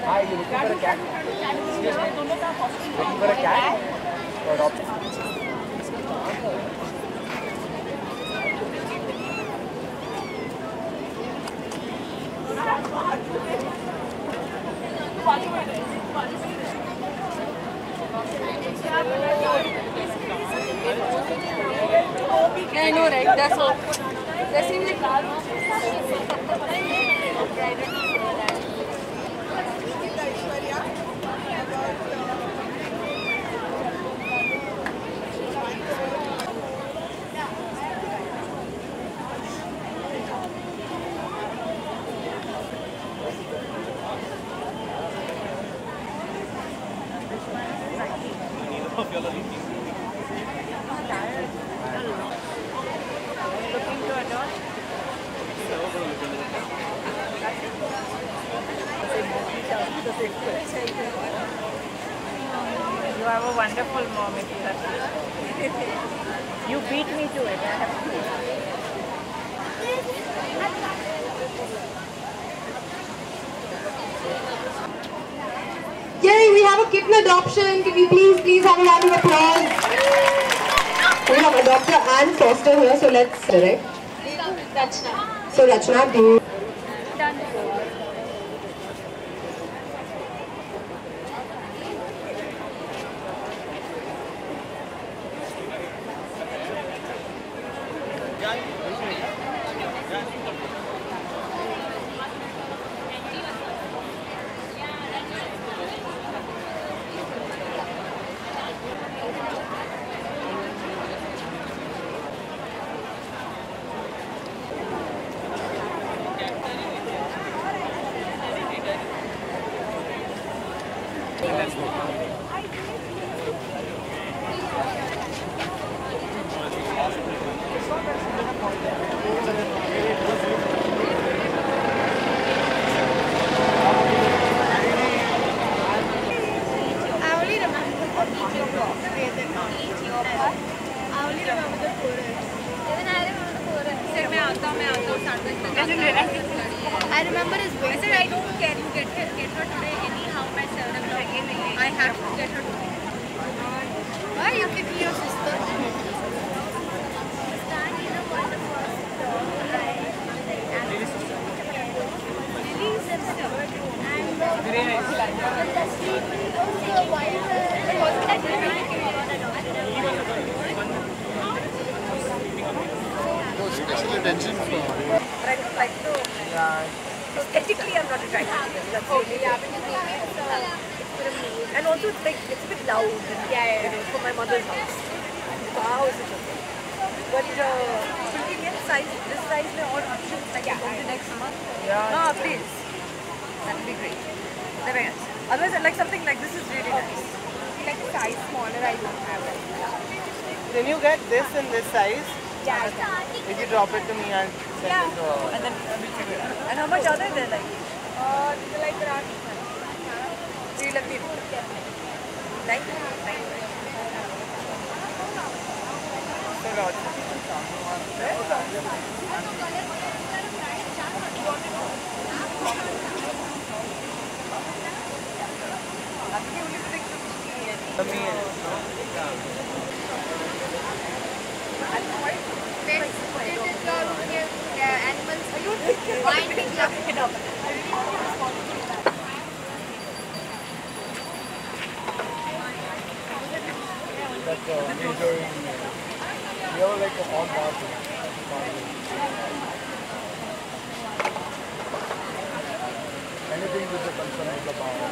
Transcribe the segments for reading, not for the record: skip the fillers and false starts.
Hi, you looking for a cat? Excuse me. Looking for a cat? For adoption? Yeah, I know, right? That's all. That seems like You have a wonderful mom, Ikita. You beat me to it. I have to. Yay, we have a kitten adoption. Can we please have a round of applause? We have adopter and foster here, so let's direct. So Rachna, do you? I remember his voice. I said I don't care. You get her today anyhow by 7 o'clock. I have to get her today. Why are you picking your sister? Special attention for But I don't like to. So ethically, I'm not attracted to this. That's okay. And also, it's like it's a bit loud. You know, for my mother's house. For our house, it's okay. But should we get size? This size or options like next month? Yeah. No, please. That would be great. They're very nice. Otherwise, I like something like this is really nice. Like a size smaller, I don't have it. Can you get this in this size? Yeah. If you drop it to me, I'll send it to her. And then we'll figure it out. And how much are they? They're like? These are like around. Three lakh people. Thank you. Thank you. So, Raj. Animals winding up. that major in we have like a hall bathroom. Anything with the concern of the power.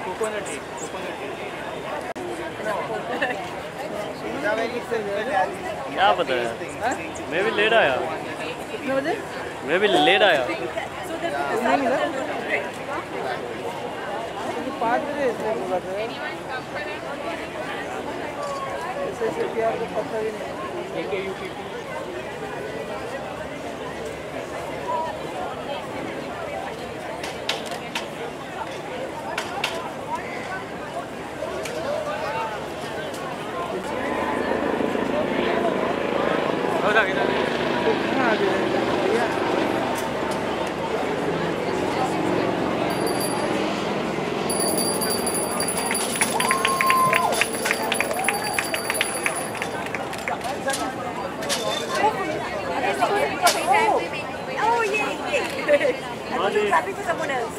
Coconut tea. Coconut tea. It's a very simple क्या पता है मैं भी late आया कितने बजे? मैं भी लेट आया So that नहीं मिला 5 बजे इसलिए बोला था ऐसे प्यार को पता भी नहीं Oh, yay! I thought you were clapping for someone else.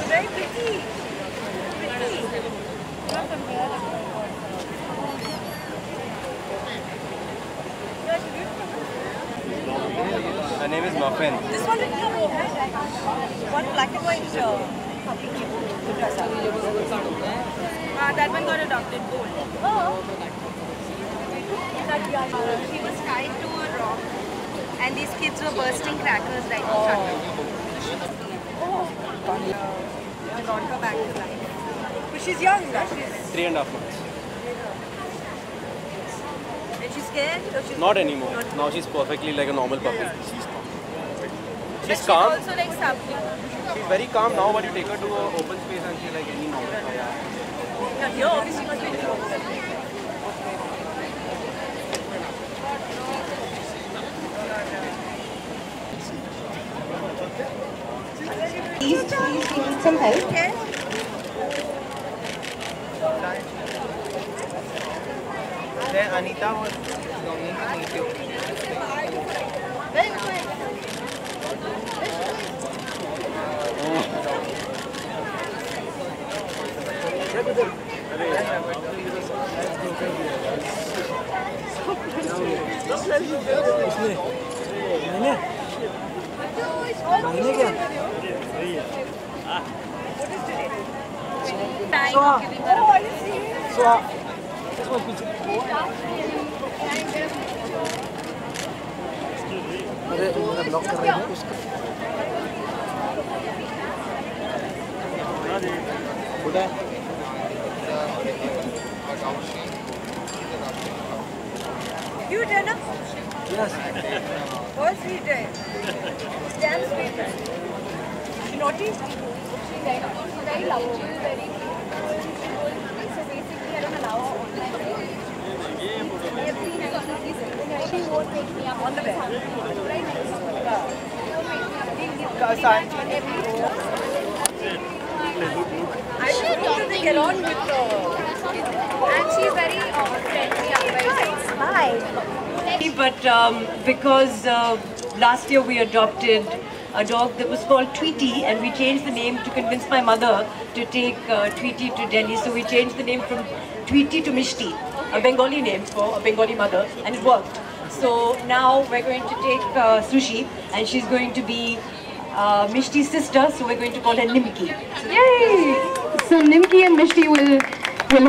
Very pretty. Her name is Muffin. This one didn't come home, right? One black and white puppy to dress up. That one got adopted gold. She was tied to a rock and these kids were bursting crackers right in front of her. Brought her back to life. But she's young, right? She's 3.5 months. and she's scared. Or she's Not anymore. Now she's perfectly like a normal puppy. She's She's calm. also like subdued. She's very calm now, but you take her to an open space and she's like any normal puppy. Now here, obviously, must be different. Please, do you need some help? Okay. Then Anita was longing to meet you. अरे मेरा block कर रही है उसका You did it? Yes. What's he doing? Damn sweet. She naughty? She's very lovely. She's very cute. So basically I don't allow her online. She won't make me up On the bed. right next to her. I don't know that they get on with And she's very friendly, very nice. Hi. But because last year we adopted a dog that was called Tweety, and we changed the name to convince my mother to take Tweety to Delhi. So we changed the name from Tweety to Mishti, a Bengali name for a Bengali mother, and it worked. So now we're going to take Sushi, and she's going to be Mishti's sister, so we're going to call her Nimki. Yay! So Nimki and Mishti will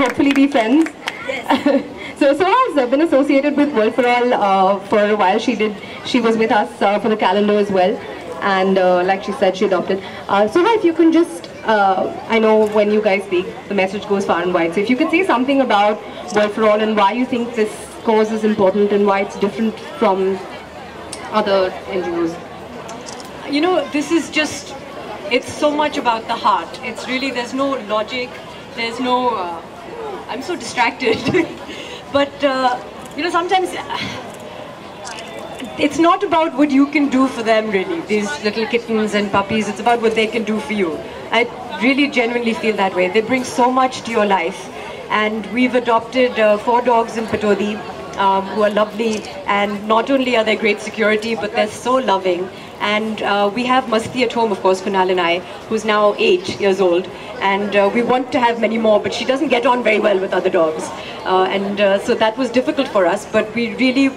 hopefully be friends. Yes. So Soha's been associated with World for All for a while. She was with us for the calendar as well, and like she said, she adopted. Soha, if you can just, I know when you guys speak, the message goes far and wide. So if you could say something about World for All and why you think this cause is important and why it's different from other NGOs. You know, this is just, it's so much about the heart. It's really, there's no logic, there's no, I'm so distracted. But, you know, sometimes it's not about what you can do for them really, these little kittens and puppies, it's about what they can do for you. I really genuinely feel that way. They bring so much to your life. And we've adopted 4 dogs in Patodi who are lovely, and not only are they great security, but they're so loving. And we have Masti at home, of course, Kunal and I, who's now 8 years old. And we want to have many more, but she doesn't get on very well with other dogs. So that was difficult for us, but we really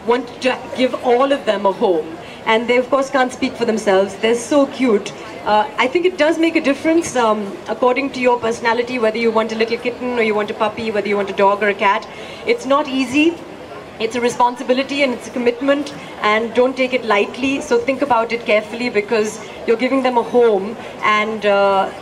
want to give all of them a home. and they of course can't speak for themselves. They're so cute. I think it does make a difference according to your personality, whether you want a little kitten or you want a puppy, whether you want a dog or a cat. It's not easy. It's a responsibility and it's a commitment, and don't take it lightly. So think about it carefully, because you're giving them a home, and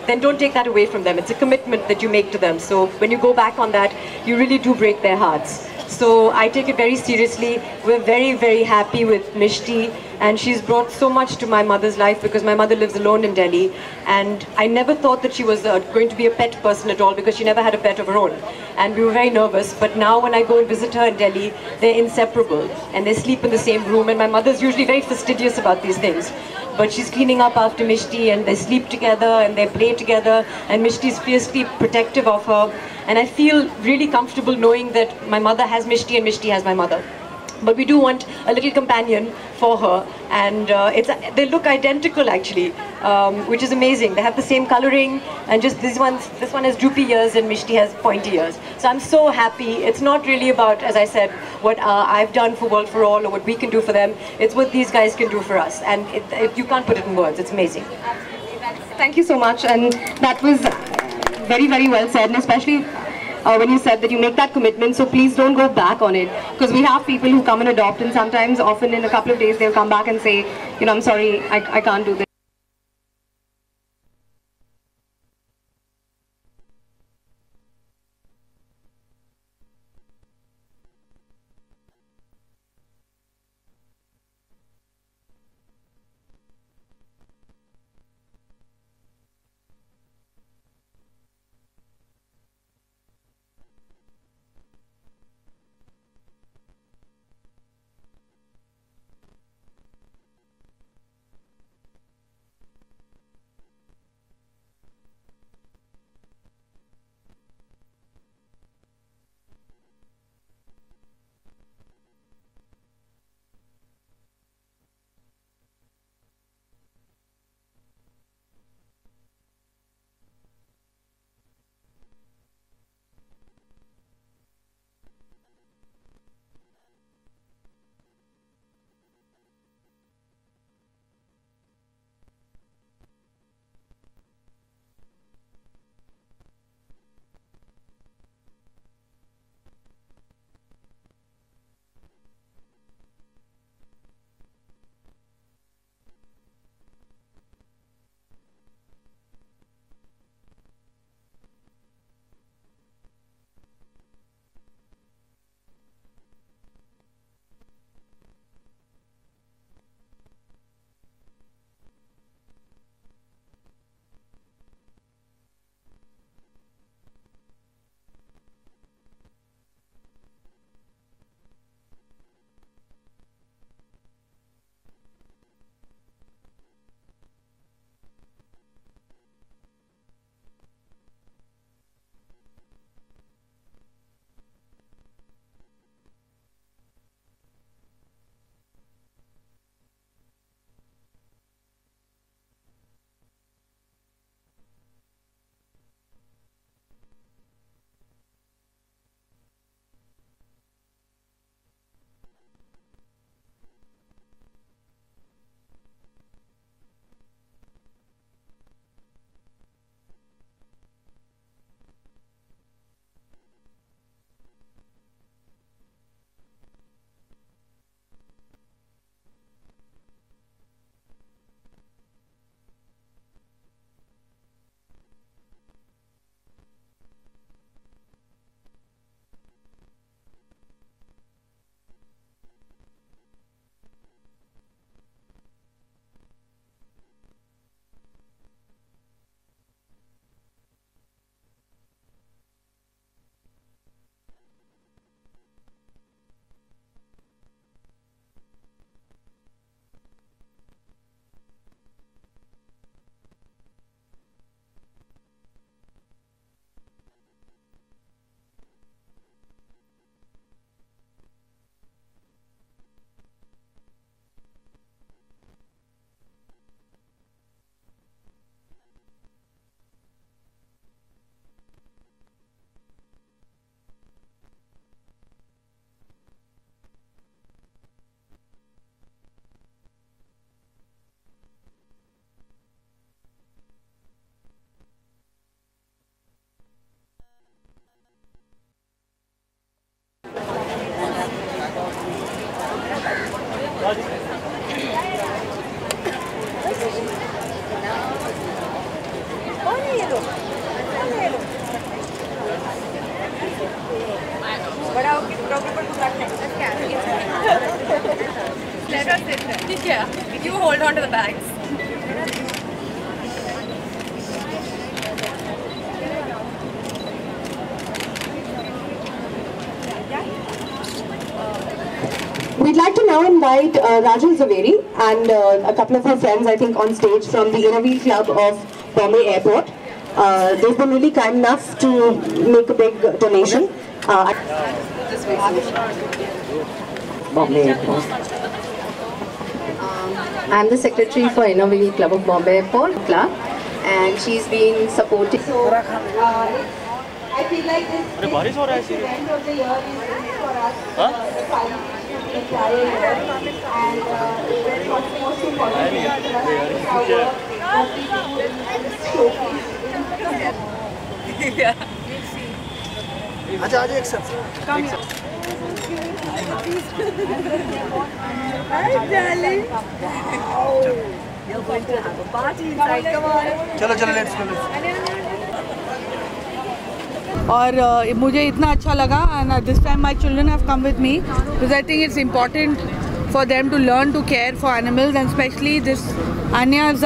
then don't take that away from them. It's a commitment that you make to them. So when you go back on that, you really do break their hearts. So I take it very seriously. We're very, very happy with Mishti, and she's brought so much to my mother's life, because my mother lives alone in Delhi, and I never thought that she was going to be a pet person at all, because she never had a pet of her own, and we were very nervous. But now when I go and visit her in Delhi, they're inseparable, and they sleep in the same room, and my mother's usually very fastidious about these things. But she's cleaning up after Mishti, and they sleep together and they play together, and Mishti's fiercely protective of her. And I feel really comfortable knowing that my mother has Mishti and Mishti has my mother. But we do want a little companion for her, and they look identical actually, which is amazing. They have the same coloring, and just this one has droopy ears and Mishti has pointy ears. So I'm so happy. It's not really about, as I said, what I've done for World for All or what we can do for them. It's what these guys can do for us, and you can't put it in words. It's amazing. Thank you so much, and that was very, very well said, and especially when you said that you make that commitment, so please don't go back on it, because we have people who come and adopt, and sometimes, often in a couple of days, they'll come back and say, you know, I'm sorry, I can't do this. बड़ा होके photographer को रखना Let us sit there. है। You hold on to the bags. We'd like to now invite Rajal Zaveri and a couple of her friends, I think, on stage from the Inner Wheel Club of Bombay Airport. They've been really kind enough to make a big donation. Bombay Airport. I'm the secretary for Inner Wheel Club of Bombay Airport Club, and she's been supporting. So, I feel like this event of the year is for us. Entire year, and what's most important is our work, what we do and showcase. अच्छा आज एक सब Hi, darling. You're going to have a party inside. Come on. चलो चलो let's go और मुझे इतना अच्छा लगा and this time my children have come with me because I think it's important for them to learn to care for animals, and especially this Anya's